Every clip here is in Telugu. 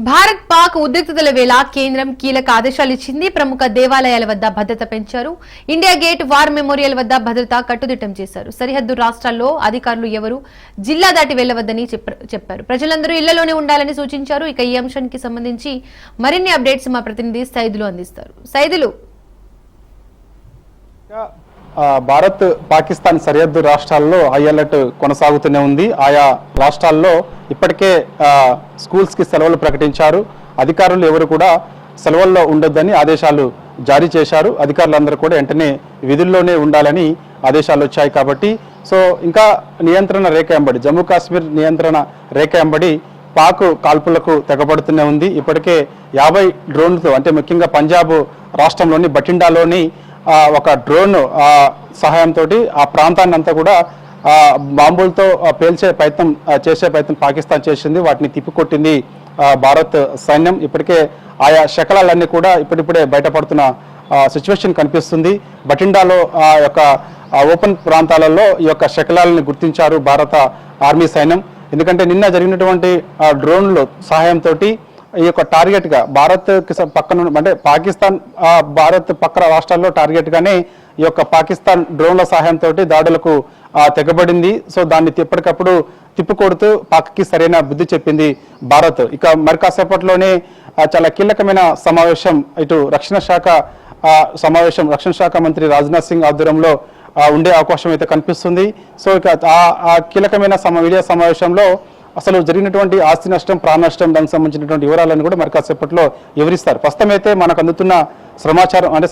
భారత్ పాక్ ఉద్రిక్తతల వేళ కేంద్రం కీలక ఆదేశాలు ఇచ్చింది. ప్రముఖ దేవాలయాల వద్ద భద్రత పెంచారు. ఇండియా గేట్ వార్ మెమోరియల్ వద్ద భద్రత కట్టుదిట్టం చేశారు. సరిహద్దు రాష్ట్రాల్లో అధికారులు ఎవరు జిల్లా దాటి వెళ్లవద్దని చెప్పారు. ప్రజలందరూ ఇళ్లలోనే ఉండాలని సూచించారు. ఇక ఈ అంశానికి సంబంధించి మరిన్ని అప్డేట్స్ మా ప్రతినిధి సైదులు అందిస్తారు. సైదులు, భారత్ పాకిస్తాన్ సరిహద్దు రాష్ట్రాల్లో హై అలర్ట్ కొనసాగుతూనే ఉంది. ఆయా రాష్ట్రాల్లో ఇప్పటికే స్కూల్స్ కి సెలవులు ప్రకటించారు. అధికారులు ఎవరు కూడా సెలవుల్లో ఉండొద్దని ఆదేశాలు జారీ చేశారు. అధికారులందరూ కూడా వెంటనే విధుల్లోనే ఉండాలని ఆదేశాలు వచ్చాయి. కాబట్టి సో ఇంకా నియంత్రణ రేఖ ఎంబడి జమ్మూ కాశ్మీర్ నియంత్రణ రేఖ ఎంబడి పాక్ కాల్పులకు తెగబడుతూనే ఉంది. ఇప్పటికే 50 డ్రోన్లతో అంటే ముఖ్యంగా పంజాబ్ రాష్ట్రంలోని బఠిండాలోని ఒక డ్రోన్ సహాయంతో ఆ ప్రాంతాన్ని అంతా కూడా బాంబులతో చేసే ప్రయత్నం పాకిస్తాన్ చేసింది. వాటిని తిప్పికొట్టింది భారత్ సైన్యం. ఇప్పటికే ఆయా శకలాలన్నీ కూడా ఇప్పుడిప్పుడే బయటపడుతున్న సిచ్యువేషన్ కనిపిస్తుంది. బఠిండాలో యొక్క ఓపెన్ ప్రాంతాలలో ఈ యొక్క శకలాలను గుర్తించారు భారత ఆర్మీ సైన్యం. ఎందుకంటే నిన్న జరిగినటువంటి డ్రోన్ల సహాయంతో ఈ యొక్క టార్గెట్ గా భారత్ పక్కన అంటే పాకిస్తాన్ భారత్ పక్కన రాష్ట్రాల్లో టార్గెట్ గానే ఈ యొక్క పాకిస్తాన్ డ్రోన్ల సహాయంతో దాడులకు తెగబడింది. సో దాన్ని ఎప్పటికప్పుడు తిప్పికొడుతూ పాక్కి సరైన బుద్ధి చెప్పింది భారత్. ఇక మరి కాసేపట్లోనే చాలా కీలకమైన సమావేశం ఇటు రక్షణ శాఖ మంత్రి రాజ్నాథ్ సింగ్ ఆధ్వర్యంలో ఉండే అవకాశం అయితే కనిపిస్తుంది. సో ఇక ఆ కీలకమైన మీడియా సమావేశంలో అసలు జరిగినటువంటి ఆస్తి నష్టం, ప్రాణ నష్టం, దానికి సంబంధించినటువంటి వివరాలను కూడా మరి కాసేపట్లో వివరిస్తారు. ప్రస్తుతం అయితే మనకు అందుతున్న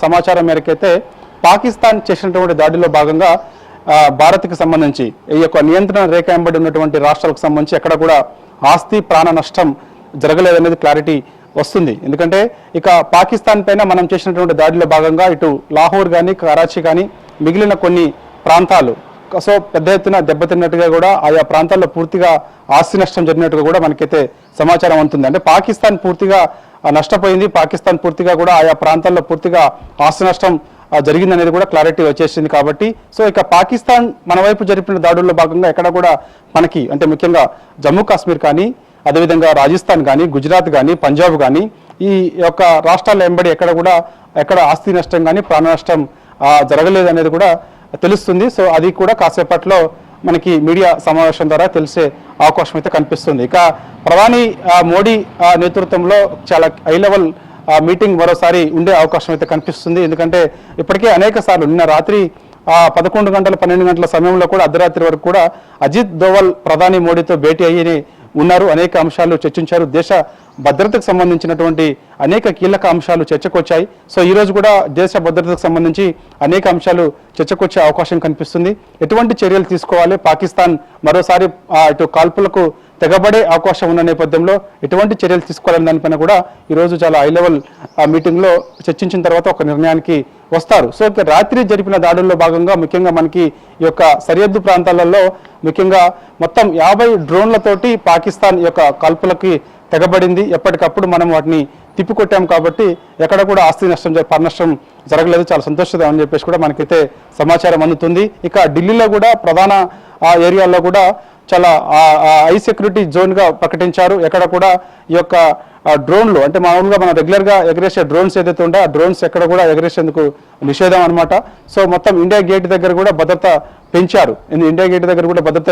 సమాచారం మేరకైతే పాకిస్తాన్ చేసినటువంటి దాడిలో భాగంగా భారత్కి సంబంధించి ఈ యొక్క నియంత్రణ రేఖ వెంబడి ఉన్నటువంటి రాష్ట్రాలకు సంబంధించి ఎక్కడ కూడా ఆస్తి ప్రాణ నష్టం జరగలేదనేది క్లారిటీ వస్తుంది. ఎందుకంటే ఇక పాకిస్తాన్ పైన మనం చేసినటువంటి దాడిలో భాగంగా ఇటు లాహోర్ కానీ కరాచీ కానీ మిగిలిన కొన్ని ప్రాంతాలు సో పెద్ద ఎత్తున దెబ్బతిన్నట్టుగా కూడా ఆయా ప్రాంతాల్లో పూర్తిగా ఆస్తి నష్టం జరిగినట్టుగా కూడా మనకైతే సమాచారం అందుతుంది. అంటే పాకిస్తాన్ పూర్తిగా నష్టపోయింది. పాకిస్తాన్ పూర్తిగా కూడా ఆయా ప్రాంతాల్లో పూర్తిగా ఆస్తి నష్టం జరిగిందనేది కూడా క్లారిటీ వచ్చేసింది. కాబట్టి సో ఇక పాకిస్తాన్ మన వైపు జరిపిన దాడుల్లో భాగంగా ఎక్కడ కూడా మనకి అంటే ముఖ్యంగా జమ్మూ కాశ్మీర్ కానీ అదేవిధంగా రాజస్థాన్ కానీ గుజరాత్ కానీ పంజాబ్ కానీ ఈ యొక్క రాష్ట్రాల వెంబడి ఎక్కడ ఆస్తి నష్టం కానీ ప్రాణ నష్టం జరగలేదు అనేది కూడా తెలుస్తుంది. సో అది కూడా కాసేపట్లో మనకి మీడియా సమావేశం ద్వారా తెలిసే అవకాశం అయితే కనిపిస్తుంది. ఇక ప్రధాని మోడీ నేతృత్వంలో చాలా హై లెవెల్ మీటింగ్ మరోసారి ఉండే అవకాశం అయితే కనిపిస్తుంది. ఎందుకంటే ఇప్పటికే అనేక సార్లు నిన్న రాత్రి 11 గంటల 12 గంటల సమయంలో కూడా అర్ధరాత్రి వరకు కూడా అజిత్ దోవల్ ప్రధాని మోడీతో భేటీ అయ్యి ఉన్నారు. అనేక అంశాలు చర్చించారు. దేశ భద్రతకు సంబంధించినటువంటి అనేక కీలక అంశాలు చర్చకొచ్చాయి. సో ఈ రోజు కూడా దేశ భద్రతకు సంబంధించి అనేక అంశాలు చర్చకొచ్చే అవకాశం కనిపిస్తుంది. ఎటువంటి చర్యలు తీసుకోవాలి, పాకిస్తాన్ మరోసారి ఇటు కాల్పులకు తెగబడే అవకాశం ఉన్న నేపథ్యంలో ఎటువంటి చర్యలు తీసుకోవాలని దానిపైన కూడా ఈరోజు చాలా హై లెవెల్ మీటింగ్ లో చర్చించిన తర్వాత ఒక నిర్ణయానికి వస్తారు. సో రాత్రి జరిపిన దాడుల్లో భాగంగా ముఖ్యంగా మనకి ఈ యొక్క సరిహద్దు ప్రాంతాలలో ముఖ్యంగా మొత్తం 50 డ్రోన్లతోటి పాకిస్తాన్ యొక్క కాల్పులకి తెగబడింది. ఎప్పటికప్పుడు మనం వాటిని తిప్పికొట్టాం కాబట్టి ఎక్కడ కూడా ఆస్తి నష్టం ప్రాణ నష్టం జరగలేదు. చాలా సంతోషం అని చెప్పేసి కూడా మనకైతే సమాచారం అందుతుంది. ఇక ఢిల్లీలో కూడా ప్రధాన ఏరియాల్లో కూడా చాలా హై సెక్యూరిటీ జోన్ గా ప్రకటించారు. ఎక్కడ కూడా ఈ యొక్క డ్రోన్లు అంటే మామూలుగా మనం రెగ్యులర్ గా ఎగరేసే డ్రోన్స్ ఏదైతే ఉంటే ఆ డ్రోన్స్ ఎక్కడ కూడా ఎగరేసేందుకు నిషేధం అనమాట. సో మొత్తం ఇండియా గేట్ దగ్గర కూడా భద్రత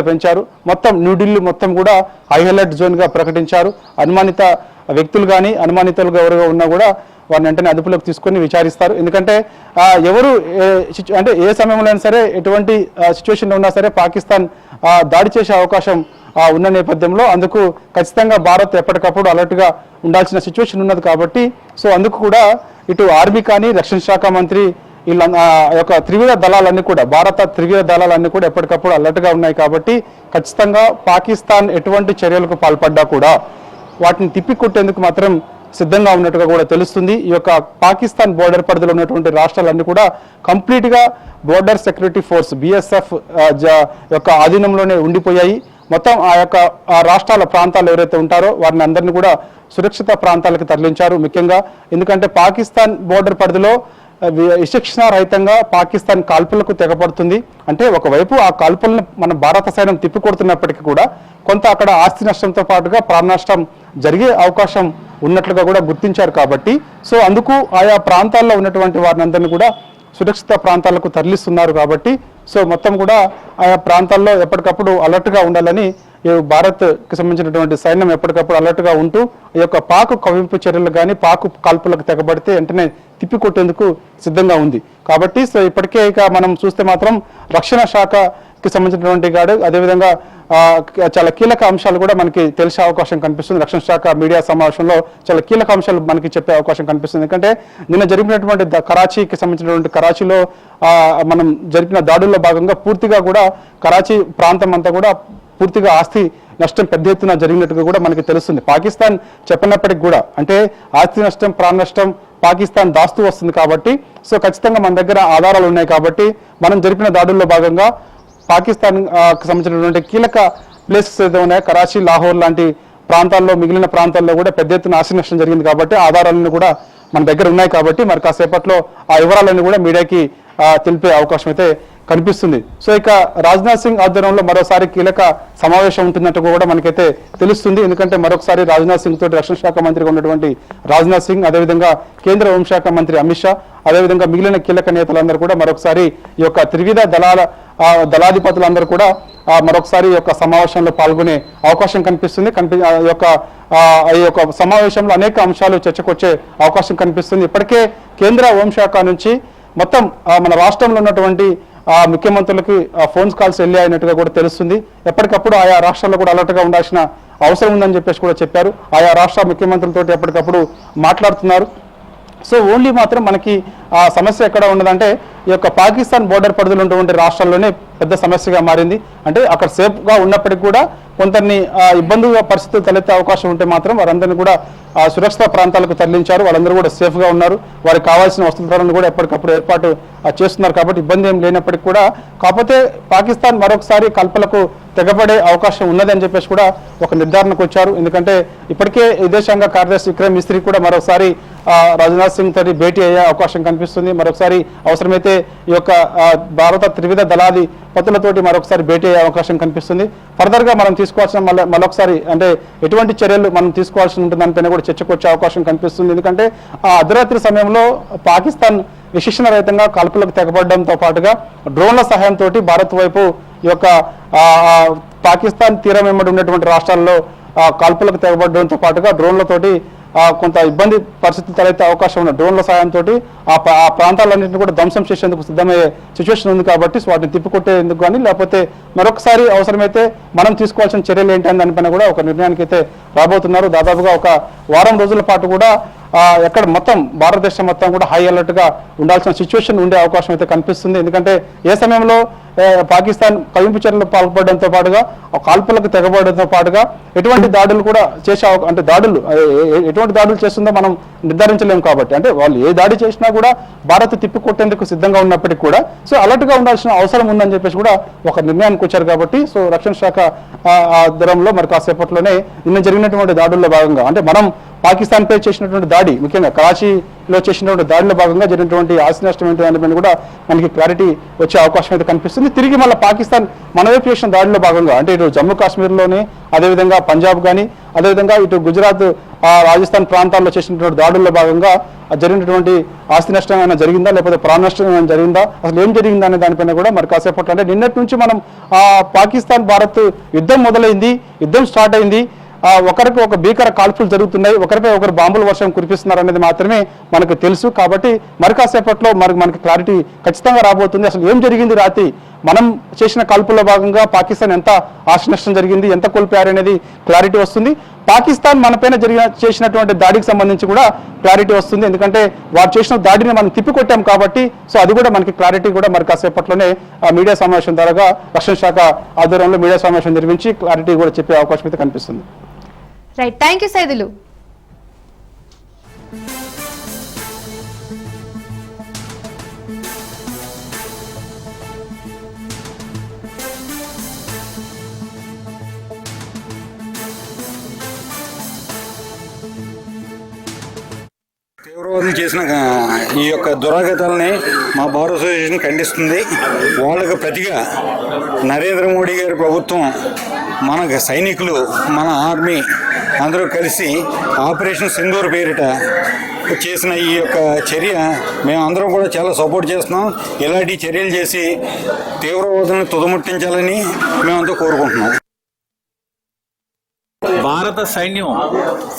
పెంచారు. మొత్తం న్యూఢిల్లీ మొత్తం కూడా హై అలర్ట్ జోన్ గా ప్రకటించారు. అనుమానిత వ్యక్తులు కానీ అనుమానితులుగా ఎవరుగా ఉన్నా కూడా వారిని వెంటనే అదుపులోకి తీసుకొని విచారిస్తారు. ఎందుకంటే ఎవరు అంటే ఏ సమయంలో అయినా సరే ఎటువంటి సిచ్యువేషన్లో ఉన్నా సరే పాకిస్తాన్ దాడి చేసే అవకాశం ఉన్న నేపథ్యంలో అందుకు ఖచ్చితంగా భారత్ ఎప్పటికప్పుడు అలర్ట్గా ఉండాల్సిన సిచ్యువేషన్ ఉన్నది. కాబట్టి సో అందుకు కూడా ఇటు ఆర్మీ కానీ రక్షణ శాఖ మంత్రి వీళ్ళ యొక్క త్రివిధ దళాలన్నీ కూడా భారత త్రివిధ దళాలన్నీ కూడా ఎప్పటికప్పుడు అలర్ట్గా ఉన్నాయి. కాబట్టి ఖచ్చితంగా పాకిస్తాన్ ఎటువంటి చర్యలకు పాల్పడ్డా కూడా వాటిని తిప్పికొట్టేందుకు మాత్రం సిద్ధంగా ఉన్నట్టుగా కూడా తెలుస్తుంది. ఈ యొక్క పాకిస్తాన్ బోర్డర్ పరిధిలో ఉన్నటువంటి రాష్ట్రాలన్నీ కూడా కంప్లీట్ గా బోర్డర్ సెక్యూరిటీ ఫోర్స్ BSF యొక్క ఆధీనంలోనే ఉండిపోయాయి. మొత్తం ఆ యొక్క రాష్ట్రాల ప్రాంతాలు ఎవరైతే ఉంటారో వారిని అందరినీ కూడా సురక్షిత ప్రాంతాలకు తరలించారు. ముఖ్యంగా ఎందుకంటే పాకిస్తాన్ బోర్డర్ పరిధిలో విచక్షణ రహితంగా పాకిస్తాన్ కాల్పులకు తెగపడుతుంది. అంటే ఒకవైపు ఆ కాల్పులను మన భారత సైన్యం తిప్పికొడుతున్నప్పటికీ కూడా కొంత అక్కడ ఆస్తి నష్టంతో పాటుగా ప్రాణ నష్టం జరిగే అవకాశం ఉన్నట్లుగా కూడా గుర్తించారు కాబట్టి సో అందుకు ఆయా ప్రాంతాల్లో ఉన్నటువంటి వారిని అందరినీ కూడా సురక్షిత ప్రాంతాలకు తరలిస్తున్నారు కాబట్టి సో మొత్తం కూడా ఆయా ప్రాంతాల్లో ఎప్పటికప్పుడు అలర్ట్గా ఉండాలని ఈ భారత్కి సంబంధించినటువంటి సైన్యం ఎప్పటికప్పుడు అలర్ట్గా ఉంటూ ఈ యొక్క పాక్ కవింపు చర్యలు కానీ పాక్ కాల్పులకు తెగబడితే వెంటనే తిప్పికొట్టేందుకు సిద్ధంగా ఉంది కాబట్టి సో ఇప్పటికే ఇక మనం చూస్తే మాత్రం రక్షణ శాఖకి సంబంధించినటువంటి గాడు అదేవిధంగా చాలా కీలక అంశాలు కూడా మనకి తెలిసే అవకాశం కనిపిస్తుంది. రక్షణ శాఖ మీడియా సమావేశంలో చాలా కీలక అంశాలు మనకి చెప్పే అవకాశం కనిపిస్తుంది. ఎందుకంటే నిన్న జరిగినటువంటి కరాచీకి సంబంధించినటువంటి కరాచీలో మనం జరిపిన దాడుల్లో భాగంగా పూర్తిగా కూడా కరాచీ ప్రాంతం అంతా కూడా పూర్తిగా ఆస్తి నష్టం పెద్ద ఎత్తున జరిగినట్టుగా కూడా మనకి తెలుస్తుంది. పాకిస్తాన్ చెప్పినప్పటికి కూడా అంటే ఆస్తి నష్టం ప్రాణ నష్టం పాకిస్తాన్ దాస్తూ వస్తుంది కాబట్టి సో ఖచ్చితంగా మన దగ్గర ఆధారాలు ఉన్నాయి కాబట్టి మనం జరిపిన దాడుల్లో భాగంగా పాకిస్తాన్ సంబంధించినటువంటి కీలక ప్లేసెస్ ఏదో ఉన్నాయి కరాచీ లాహోర్ లాంటి ప్రాంతాల్లో మిగిలిన ప్రాంతాల్లో కూడా పెద్ద ఎత్తున ఆస్తి నష్టం జరిగింది కాబట్టి ఆధారాలను కూడా మన దగ్గర ఉన్నాయి కాబట్టి మరి కాసేపట్లో ఆ వివరాలన్నీ కూడా మీడియాకి తెలిపే అవకాశం అయితే కనిపిస్తుంది. సో ఇక రాజ్నాథ్ సింగ్ ఆధ్వర్యంలో మరోసారి కీలక సమావేశం ఉంటున్నట్టు కూడా మనకైతే తెలుస్తుంది. ఎందుకంటే మరొకసారి రాజ్నాథ్ సింగ్ తోటి రక్షణ శాఖ మంత్రిగా ఉన్నటువంటి రాజ్నాథ్ సింగ్ అదేవిధంగా కేంద్ర హోంశాఖ మంత్రి అమిత్ షా అదేవిధంగా మిగిలిన కీలక నేతలందరూ కూడా మరొకసారి ఈ యొక్క త్రివిధ దళాధిపతులందరూ కూడా మరొకసారి ఈ యొక్క సమావేశంలో పాల్గొనే అవకాశం కనిపిస్తుంది. ఈ యొక్క సమావేశంలో అనేక అంశాలు చర్చకొచ్చే అవకాశం కనిపిస్తుంది. ఇప్పటికే కేంద్ర హోంశాఖ నుంచి మొత్తం మన రాష్ట్రంలో ఉన్నటువంటి ముఖ్యమంత్రులకి ఫోన్ కాల్స్ వెళ్ళాయన్నట్టుగా కూడా తెలుస్తుంది. ఎప్పటికప్పుడు ఆయా రాష్ట్రాల్లో కూడా అలర్ట్గా ఉండాల్సిన అవసరం ఉందని చెప్పేసి కూడా చెప్పారు. ఆయా రాష్ట్ర ముఖ్యమంత్రులతో ఎప్పటికప్పుడు మాట్లాడుతున్నారు. సో ఓన్లీ మాత్రం మనకి ఆ సమస్య ఎక్కడ ఉన్నదంటే ఈ యొక్క పాకిస్తాన్ బోర్డర్ పరిధిలో ఉన్నటువంటి రాష్ట్రాల్లోనే పెద్ద సమస్యగా మారింది. అంటే అక్కడ సేఫ్గా ఉన్నప్పటికీ కూడా కొందరిని ఇబ్బందిగా పరిస్థితులు తలెత్తే అవకాశం ఉంటే మాత్రం వారందరినీ కూడా సురక్షిత ప్రాంతాలకు తరలించారు. వాళ్ళందరూ కూడా సేఫ్గా ఉన్నారు. వారికి కావాల్సిన వసతులను కూడా ఎప్పటికప్పుడు ఏర్పాటు చేస్తున్నారు కాబట్టి ఇబ్బంది ఏం లేనప్పటికీ కూడా కాకపోతే పాకిస్తాన్ మరొకసారి కల్పలకు తెగబడే అవకాశం ఉన్నదని చెప్పేసి కూడా ఒక నిర్ధారణకు వచ్చారు. ఎందుకంటే ఇప్పటికే విదేశాంగ కార్యదర్శి విక్రమ్ మిస్త్రీ కూడా మరొకసారి రాజ్నాథ్ సింగ్ తోటి భేటీ అయ్యే అవకాశం కనిపిస్తుంది. మరొకసారి అవసరమైతే ఈ యొక్క భారత త్రివిధ దళాధిపతులతోటి మరొకసారి భేటీ అయ్యే అవకాశం కనిపిస్తుంది. ఫర్దర్గా మనం తీసుకోవాల్సిన మరొకసారి అంటే ఎటువంటి చర్యలు మనం తీసుకోవాల్సి ఉంటుందానిపైన కూడా చర్చకు వచ్చే అవకాశం కనిపిస్తుంది. ఎందుకంటే ఆ అర్ధరాత్రి సమయంలో పాకిస్తాన్ విశిక్షణ రహితంగా కాల్పులకు తెగబడడంతో పాటుగా డ్రోన్ల సహాయంతో భారత్ వైపు ఈ యొక్క పాకిస్తాన్ తీరం వెంబడి ఉన్నటువంటి రాష్ట్రాల్లో కాల్పులకు తెగబడడంతో పాటుగా డ్రోన్లతోటి కొంత ఇబ్బంది పరిస్థితి తలెత్తే అవకాశం ఉన్న డ్రోన్ల సాయంతో ఆ ప్రాంతాలన్నింటినీ కూడా ధ్వంసం చేసేందుకు సిద్ధమయ్యే సిచ్యువేషన్ ఉంది కాబట్టి వాటిని తిప్పికొట్టేందుకు కానీ లేకపోతే మరొకసారి అవసరమైతే మనం తీసుకోవాల్సిన చర్యలు ఏంటని దానిపైన కూడా ఒక నిర్ణయానికి అయితే రాబోతున్నారు. దాదాపుగా ఒక వారం రోజుల పాటు కూడా ఎక్కడ మొత్తం భారతదేశం మొత్తం కూడా హై అలర్ట్గా ఉండాల్సిన సిచ్యువేషన్ ఉండే అవకాశం అయితే కనిపిస్తుంది. ఎందుకంటే ఏ సమయంలో పాకిస్తాన్ కవింపు చర్యలు పాల్పడడంతో పాటుగా కాల్పులకు తెగబడడంతో పాటుగా ఎటువంటి దాడులు కూడా అంటే దాడులు ఎటువంటి దాడులు చేస్తుందో మనం నిర్ధారించలేము కాబట్టి అంటే వాళ్ళు ఏ దాడి చేసినా కూడా భారత్ తిప్పికొట్టేందుకు సిద్ధంగా ఉన్నప్పటికీ కూడా సో అలర్ట్గా ఉండాల్సిన అవసరం ఉందని చెప్పేసి కూడా ఒక నిర్ణయానికి వచ్చారు కాబట్టి సో రక్షణ శాఖ ఆధ్వర్యంలో మరి కాసేపట్లోనే నిన్న జరిగినటువంటి దాడుల్లో భాగంగా అంటే మనం పాకిస్తాన్పై చేసినటువంటి దాడి ముఖ్యంగా కరాచీలో చేసినటువంటి దాడిలో భాగంగా జరిగినటువంటి ఆస్తి నష్టం ఏంటి దానిపైన కూడా మనకి క్లారిటీ వచ్చే అవకాశం అయితే కనిపిస్తుంది. తిరిగి మళ్ళీ పాకిస్తాన్ మన వైపు చేసిన దాడిలో భాగంగా అంటే ఇటు జమ్మూ కాశ్మీర్లోనే అదేవిధంగా పంజాబ్ కానీ అదేవిధంగా ఇటు గుజరాత్ రాజస్థాన్ ప్రాంతాల్లో చేసినటువంటి దాడుల్లో భాగంగా జరిగినటువంటి ఆస్తి నష్టం ఏమైనా జరిగిందా లేకపోతే ప్రాణ నష్టం ఏమైనా జరిగిందా అసలు ఏం జరిగిందా అనే దానిపైన కూడా మరి కాసేపట్లో అంటే నిన్నటి నుంచి మనం పాకిస్తాన్ భారత్ యుద్ధం మొదలైంది, యుద్ధం స్టార్ట్ అయింది, ఒకరికి ఒక భీకర కాల్పులు జరుగుతున్నాయి, ఒకరిపై ఒకరు బాంబుల వర్షం కురిపిస్తున్నారు అనేది మాత్రమే మనకు తెలుసు. కాబట్టి మరి కాసేపట్లో మనకి క్లారిటీ ఖచ్చితంగా రాబోతుంది. అసలు ఏం జరిగింది రాత్రి మనం చేసిన కాల్పుల్లో భాగంగా పాకిస్తాన్ ఎంత ఆస్తి నష్టం జరిగింది, ఎంత కోల్పోయారు అనేది క్లారిటీ వస్తుంది. పాకిస్తాన్ మనపైన చేసినటువంటి దాడికి సంబంధించి కూడా క్లారిటీ వస్తుంది. ఎందుకంటే వారు చేసిన దాడిని మనం తిప్పికొట్టాం కాబట్టి సో అది కూడా మనకి క్లారిటీ కూడా మరి కాసేపట్లోనే మీడియా సమావేశం ద్వారా రక్షణ శాఖ ఆధ్వర్యంలో మీడియా సమావేశం నిర్వహించి క్లారిటీ కూడా చెప్పే అవకాశం అయితే కనిపిస్తుంది. Right, thank you Saidulu. తీవ్రవాదం చేసిన ఈ యొక్క దురాగతాలని మా బార్ అసోసియేషన్ ఖండిస్తుంది. వాళ్ళకు ప్రతిగా నరేంద్ర మోడీ గారి ప్రభుత్వం మన సైనికులు మన ఆర్మీ అందరూ కలిసి ఆపరేషన్ సింధూర్ పేరిట చేసిన ఈ యొక్క చర్య మేము అందరం కూడా చాలా సపోర్ట్ చేస్తున్నాం. ఇలాంటి చర్యలు చేసి తీవ్రవాదులను తుదముట్టించాలని మేమంతా కోరుకుంటున్నాం. భారత సైన్యం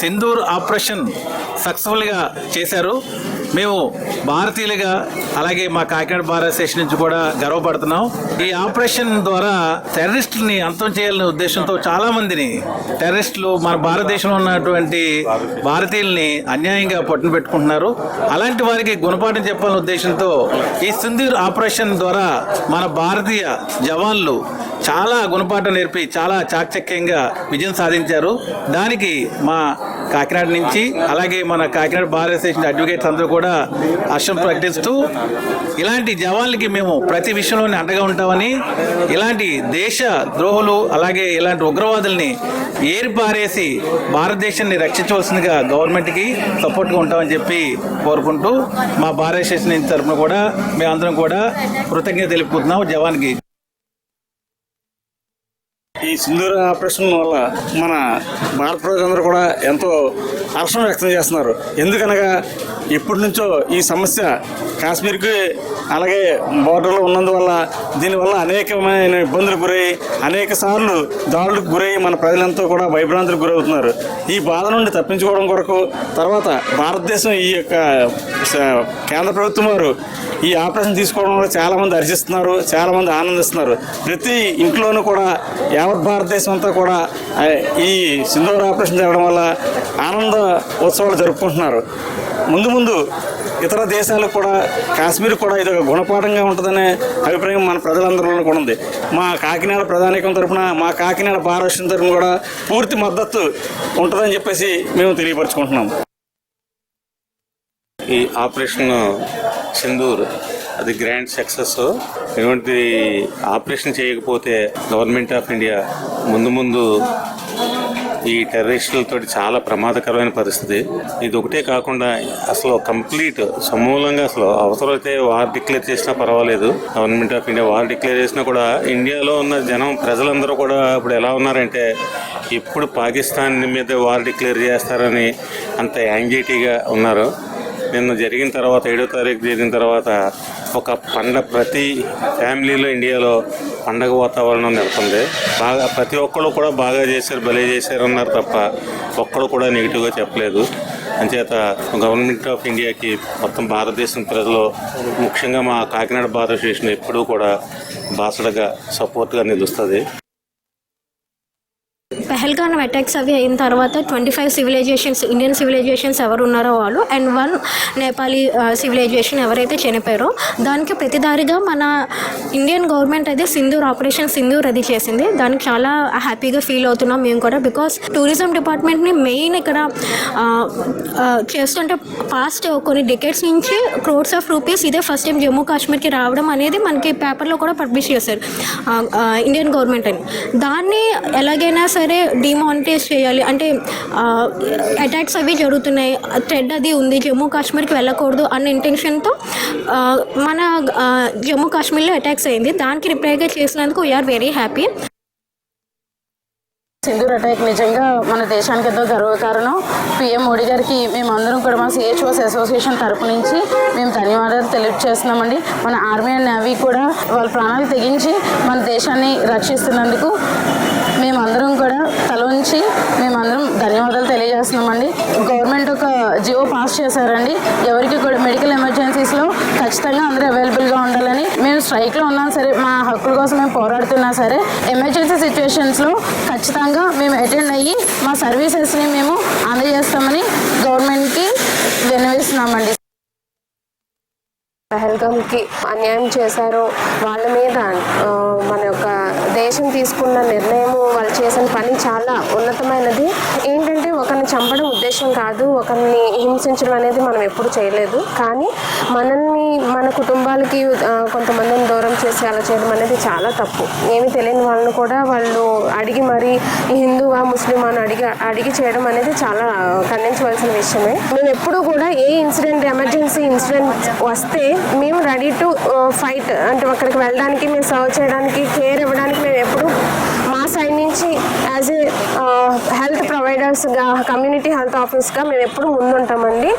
సింధూర్ ఆపరేషన్ సక్సెస్ఫుల్గా చేశారు. మేము భారతీయులుగా అలాగే మా కాకినాడ బార్ అసోసియేషన్ నుంచి కూడా గర్వపడుతున్నాం. ఈ ఆపరేషన్ ద్వారా టెర్రరిస్టులని అంతం చేయాలనే ఉద్దేశంతో చాలా మందిని టెర్రరిస్టులు మన భారతదేశంలో ఉన్నటువంటి భారతీయుల్ని అన్యాయంగా పట్టున పెట్టుకుంటున్నారు. అలాంటి వారికి గుణపాఠం చెప్పాలనే ఉద్దేశంతో ఈ సింధూర్ ఆపరేషన్ ద్వారా మన భారతీయ జవాన్లు చాలా గుణపాఠం నేర్పి చాలా చాకచక్యంగా విజయం సాధించారు. దానికి మా కాకినాడ నుంచి అలాగే మన కాకినాడ బార్ అసోసియేషన్ అడ్వకేట్స్ అందరూ కూడా హర్షం ప్రకటిస్తూ ఇలాంటి జవాన్లకి మేము ప్రతి విషయంలోనే అండగా ఉంటామని, ఇలాంటి దేశ ద్రోహులు అలాగే ఇలాంటి ఉగ్రవాదుల్ని ఏరిపారేసి భారతదేశాన్ని రక్షించవలసిందిగా గవర్నమెంట్కి సపోర్ట్గా ఉంటామని చెప్పి కోరుకుంటూ మా బార్ అసోసియేషన్ తరఫున కూడా మేమందరం కూడా కృతజ్ఞత తెలుపుకుంటున్నాం జవాన్కి. ఈ సింధూర్ ఆపరేషన్ వల్ల మన భారత ప్రజలందరూ కూడా ఎంతో హర్షం వ్యక్తం చేస్తున్నారు. ఎందుకనగా ఎప్పటి నుంచో ఈ సమస్య కాశ్మీర్కి అలాగే బోర్డర్లో ఉన్నందువల్ల దీనివల్ల అనేకమైన ఇబ్బందులకు గురై అనేక సార్లు దాడులకు గురై మన ప్రజలంతా కూడా భయభ్రాంతులకు గురవుతున్నారు. ఈ బాధ నుండి తప్పించుకోవడం కొరకు తర్వాత భారతదేశం ఈ యొక్క కేంద్ర ప్రభుత్వం వారు ఈ ఆపరేషన్ తీసుకోవడం వల్ల చాలామంది హర్షిస్తున్నారు, చాలామంది ఆనందిస్తున్నారు. ప్రతి ఇంట్లోనూ కూడా యావత్ భారతదేశం అంతా కూడా ఈ సింధూర్ ఆపరేషన్ జరగడం వల్ల ఆనంద ఉత్సవాలు జరుపుకుంటున్నారు. ముందు ముందు ఇతర దేశాలకు కూడా కాశ్మీర్ కూడా ఇది ఒక గుణపాఠంగా ఉంటుందనే అభిప్రాయం మన ప్రజలందరిలో కూడా ఉంది. మా కాకినాడ ప్రధానికం తరఫున మా కాకినాడ బార్ అసోసియేషన్ తరఫున కూడా పూర్తి మద్దతు ఉంటుందని చెప్పేసి మేము తెలియపరచుకుంటున్నాం. ఈ ఆపరేషన్ సింధూర్ అది గ్రాండ్ సక్సెస్. ఇటువంటి ఆపరేషన్ చేయకపోతే గవర్నమెంట్ ఆఫ్ ఇండియా ముందు ఈ టెర్రరిస్టులతో చాలా ప్రమాదకరమైన పరిస్థితి. ఇది ఒకటే కాకుండా అసలు కంప్లీట్ సమూలంగా అసలు అవసరమైతే వార్ డిక్లేర్ చేసినా పర్వాలేదు, government of India war declare చేసినా కూడా ఇండియాలో ఉన్న ప్రజలందరూ కూడా ఇప్పుడు ఎలా ఉన్నారంటే ఎప్పుడు పాకిస్తాన్ మీద వార్ డిక్లేర్ చేస్తారని అంత యాంగ్జైటీగా ఉన్నారు. నిన్న జరిగిన తర్వాత 7వ తారీఖు జరిగిన తర్వాత ఒక ప్రతి ఫ్యామిలీలో ఇండియాలో పండగ వాతావరణం నెలకొంది. బాగా ప్రతి ఒక్కళ్ళు కూడా బాగా చేశారు, భలే చేశారు అన్నారు తప్ప ఒక్కళ్ళు కూడా నెగిటివ్గా చెప్పలేదు. అంచేత గవర్నమెంట్ ఆఫ్ ఇండియాకి మొత్తం భారతదేశం ప్రజలు ముఖ్యంగా మా కాకినాడ బార్ అసోసియేషన్ ఎప్పుడూ కూడా బాసడగా సపోర్ట్గా నిలుస్తుంది. పహల్గామ్ అటాక్స్ అవి అయిన తర్వాత 25 సివిలైజేషన్స్ ఇండియన్ సివిలైజేషన్స్ ఎవరు ఉన్నారో వాళ్ళు అండ్ 1 నేపాలీ సివిలైజేషన్ ఎవరైతే చనిపోయారో దానికి ప్రతిదారిగా మన ఇండియన్ గవర్నమెంట్ అయితే సింధూర్ ఆపరేషన్ సింధూర్ అది చేసింది. దానికి చాలా హ్యాపీగా ఫీల్ అవుతున్నాం మేము కూడా. బికాస్ టూరిజం డిపార్ట్మెంట్ని మెయిన్ ఇక్కడ చేస్తుంటే పాస్ట్ కొన్ని డికేట్స్ నుంచి క్రోర్స్ ఆఫ్ రూపీస్ ఇదే ఫస్ట్ టైం జమ్మూ కాశ్మీర్కి రావడం అనేది మనకి పేపర్లో కూడా పబ్లిష్ చేశారు ఇండియన్ గవర్నమెంట్ అని. దాన్ని ఎలాగైనా సరే డిమానిటైజ్ చేయాలి అంటే అటాక్స్ అవి జరుగుతున్నాయి, థ్రెడ్ అది ఉంది, జమ్మూ కాశ్మీర్కి వెళ్ళకూడదు అన్న ఇంటెన్షన్తో మన జమ్మూ కాశ్మీర్లో అటాక్స్ అయింది. దానికి రిప్లైగా చేసినందుకు we are very happy. Sindoor attack నిజంగా మన దేశానికి ఎంతో గర్వకారణం. పిఎం మోడీ గారికి మేమందరం కూడా మా సిహెచ్ఓస్ అసోసియేషన్ తరపు నుంచి మేము ధన్యవాదాలు తెలియజేస్తున్నామండి. మన ఆర్మీ అండ్ నేవీ కూడా వాళ్ళ ప్రాణాలు తెగించి మన దేశాన్ని రక్షిస్తున్నందుకు మేమందరం కూడా తల ఉంచి మేమందరం ధన్యవాదాలు తెలియజేస్తున్నామండి. గవర్నమెంట్ ఒక జియో పాస్ చేశారండి, ఎవరికి కూడా మెడికల్ ఎమర్జెన్సీస్లో ఖచ్చితంగా అందరూ అవైలబుల్గా ఉండాలని. మేము స్ట్రైక్లో ఉన్నా సరే, మా హక్కుల కోసం మేము పోరాడుతున్నా సరే, ఎమర్జెన్సీ సిచ్యువేషన్స్లో ఖచ్చితంగా మేము అటెండ్ అయ్యి మా సర్వీసెస్ని మేము అందజేస్తామని గవర్నమెంట్కి విన్నవిస్తున్నామండి. పహల్గామ్కి అన్యాయం చేశారో వాళ్ళ మీద మన యొక్క దేశం తీసుకున్న నిర్ణయం, వాళ్ళు చేసిన పని చాలా ఉన్నతమైనది. ఏంటంటే ఒకరిని చంపడం ఉద్దేశం కాదు, ఒకరిని హింసించడం అనేది మనం ఎప్పుడు చేయలేదు. కానీ మనల్ని మన కుటుంబాలకి కొంతమందిని దూరం చేసి అలా చేయడం అనేది చాలా తప్పు. ఏమి తెలియని వాళ్ళని కూడా వాళ్ళు అడిగి మరి హిందువా ముస్లిం అని అడిగి చేయడం అనేది చాలా ఖండించవలసిన విషయమే. మేము ఎప్పుడు కూడా ఏ ఇన్సిడెంట్ ఎమర్జెన్సీ ఇన్సిడెంట్ వస్తే మేము రెడీ టు ఫైట్, అంటే అక్కడికి వెళ్ళడానికి, మేము సర్వ్ చేయడానికి, కేర్ ఇవ్వడానికి మేము ఎప్పుడు మా సైడ్ నుంచి యాజ్ ఏ హెల్త్ ప్రొవైడర్స్గా, కమ్యూనిటీ హెల్త్ ఆఫీస్గా మేము ఎప్పుడు ముందుంటామండి.